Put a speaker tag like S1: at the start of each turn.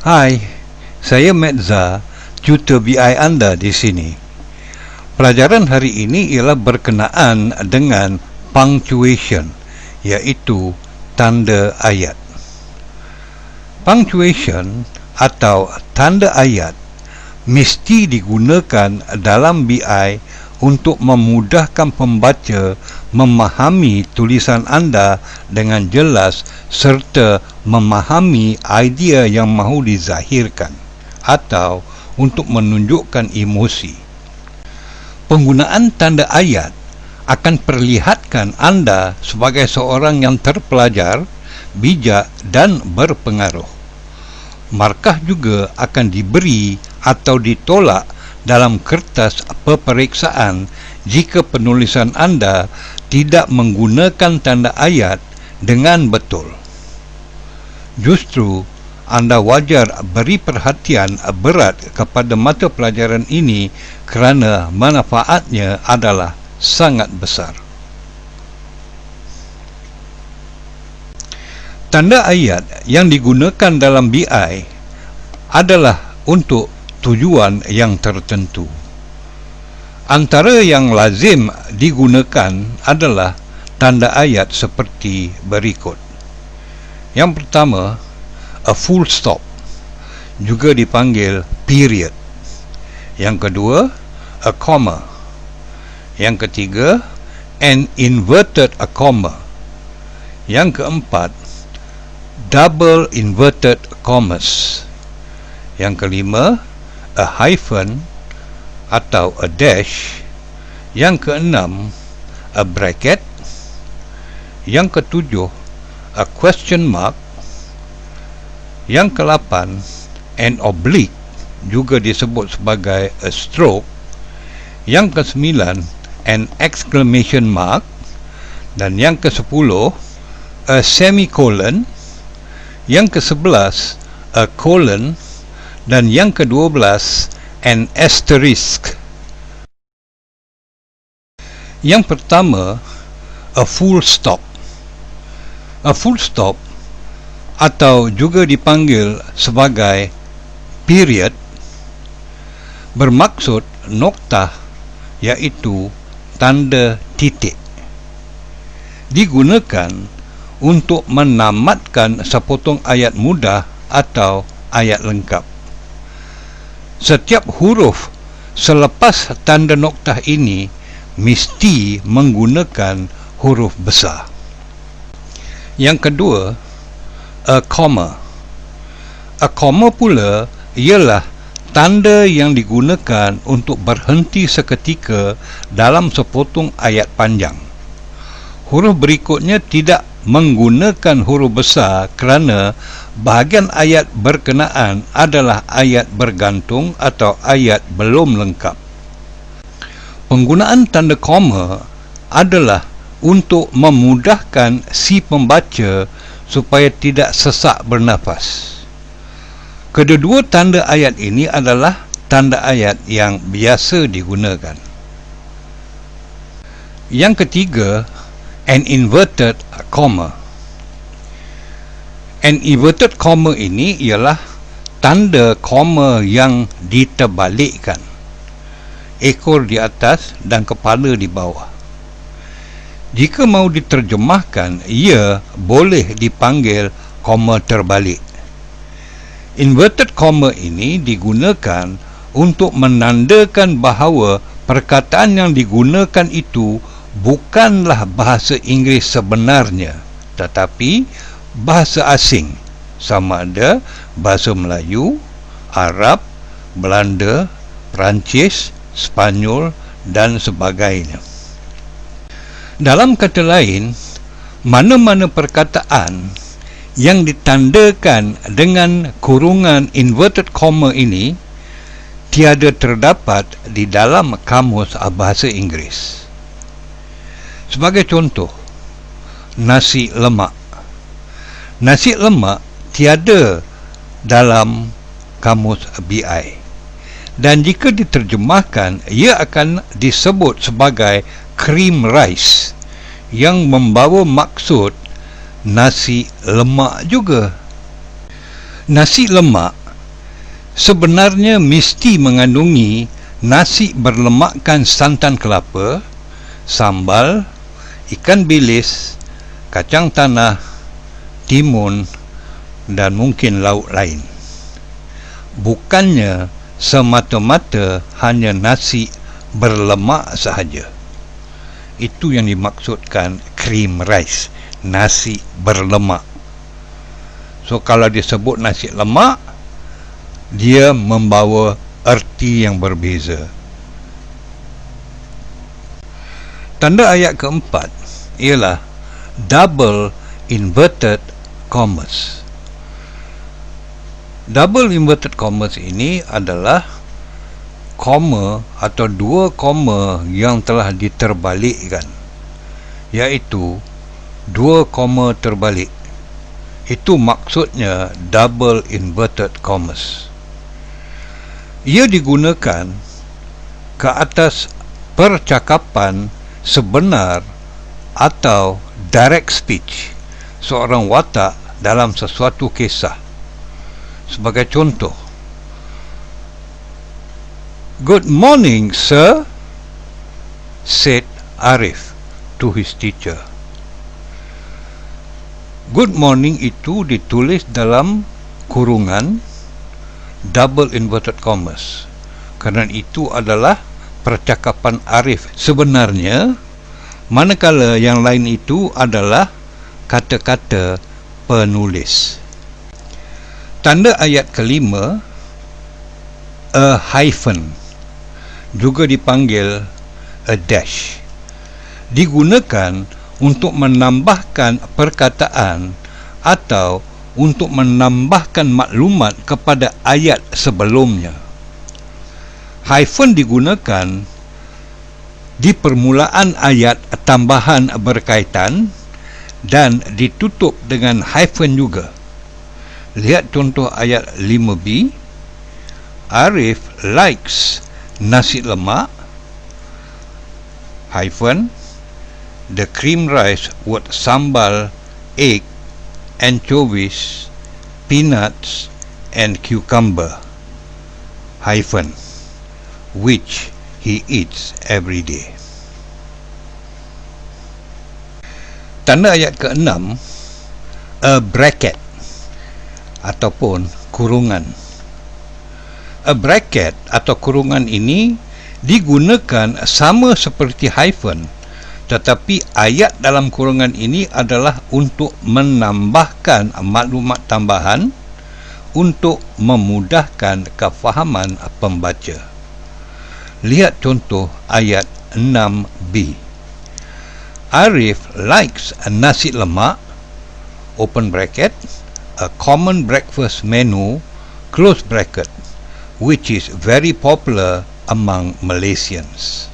S1: Hai, saya Medza, tutor BI anda di sini. Pelajaran hari ini ialah berkenaan dengan punctuation, iaitu tanda ayat. Punctuation atau tanda ayat mesti digunakan dalam BI untuk memudahkan pembaca memahami tulisan anda dengan jelas serta memahami idea yang mahu dizahirkan atau untuk menunjukkan emosi. Penggunaan tanda ayat akan perlihatkan anda sebagai seorang yang terpelajar, bijak dan berpengaruh. Markah juga akan diberi atau ditolak dalam kertas peperiksaan jika penulisan anda tidak menggunakan tanda ayat dengan betul. Justru, anda wajar beri perhatian berat kepada mata pelajaran ini kerana manfaatnya adalah sangat besar. Tanda ayat yang digunakan dalam BI adalah untuk tujuan yang tertentu. Antara yang lazim digunakan adalah tanda ayat seperti berikut. Yang pertama, a full stop, juga dipanggil period. Yang kedua, a comma. Yang ketiga, an inverted comma. Yang keempat, double inverted commas. Yang kelima, a hyphen atau a dash. Yang keenam, a bracket. Yang ketujuh, a question mark. Yang ke-8, an oblique, juga disebut sebagai a stroke. Yang ke-9, an exclamation mark. Dan yang ke-10, a semicolon. Yang ke-11, a colon. Dan yang ke-12, an asterisk. Yang pertama, a full stop. A full stop atau juga dipanggil sebagai period bermaksud noktah, iaitu tanda titik. Digunakan untuk menamatkan sepotong ayat mudah atau ayat lengkap. Setiap huruf selepas tanda noktah ini mesti menggunakan huruf besar. Yang kedua, a comma. A comma pula ialah tanda yang digunakan untuk berhenti seketika dalam sepotong ayat panjang. Huruf berikutnya tidak menggunakan huruf besar kerana bahagian ayat berkenaan adalah ayat bergantung atau ayat belum lengkap. Penggunaan tanda koma adalah untuk memudahkan si pembaca supaya tidak sesak bernafas. Kedua-dua tanda ayat ini adalah tanda ayat yang biasa digunakan. Yang ketiga, an inverted comma. An inverted comma ini ialah tanda koma yang diterbalikkan. Ekor di atas dan kepala di bawah. Jika mahu diterjemahkan, ia boleh dipanggil koma terbalik. Inverted comma ini digunakan untuk menandakan bahawa perkataan yang digunakan itu bukanlah bahasa Inggeris sebenarnya, tetapi bahasa asing, sama ada bahasa Melayu, Arab, Belanda, Perancis, Spanyol dan sebagainya. Dalam kata lain, mana-mana perkataan yang ditandakan dengan kurungan inverted comma ini tiada terdapat di dalam kamus bahasa Inggeris. Sebagai contoh, nasi lemak. Nasi lemak tiada dalam kamus BI. Dan jika diterjemahkan, ia akan disebut sebagai cream rice yang membawa maksud nasi lemak juga. Nasi lemak sebenarnya mesti mengandungi nasi berlemakkan santan kelapa, sambal, ikan bilis, kacang tanah, timun, dan mungkin lauk lain. Bukannya semata-mata hanya nasi berlemak sahaja. Itu yang dimaksudkan cream rice, nasi berlemak. So kalau disebut nasi lemak, dia membawa erti yang berbeza. Tanda ayat keempat ialah double inverted commas. Double inverted commas ini adalah koma atau dua koma yang telah diterbalikkan, iaitu dua koma terbalik. Itu maksudnya double inverted commas. Ia digunakan ke atas percakapan sebenar atau direct speech seorang watak dalam sesuatu kisah. Sebagai contoh, "Good morning, sir," said Arif to his teacher. Good morning itu ditulis dalam kurungan double inverted commas, kerana itu adalah percakapan Arif sebenarnya, manakala yang lain itu adalah kata-kata penulis. Tanda ayat kelima, a hyphen, juga dipanggil a dash, digunakan untuk menambahkan perkataan atau untuk menambahkan maklumat kepada ayat sebelumnya. Hyphen digunakan di permulaan ayat tambahan berkaitan dan ditutup dengan hyphen juga. Lihat contoh ayat 5b. Arif likes nasi lemak, hyphen, the cream rice with sambal, egg, anchovies, peanuts, and cucumber, hyphen, which he eats every day. Tanda ayat ke-6, a bracket ataupun kurungan. A bracket atau kurungan ini digunakan sama seperti hyphen, tetapi ayat dalam kurungan ini adalah untuk menambahkan maklumat tambahan untuk memudahkan kefahaman pembaca. Lihat contoh ayat 6b. Arif likes nasi lemak, open bracket, a common breakfast menu, close bracket, which is very popular among Malaysians.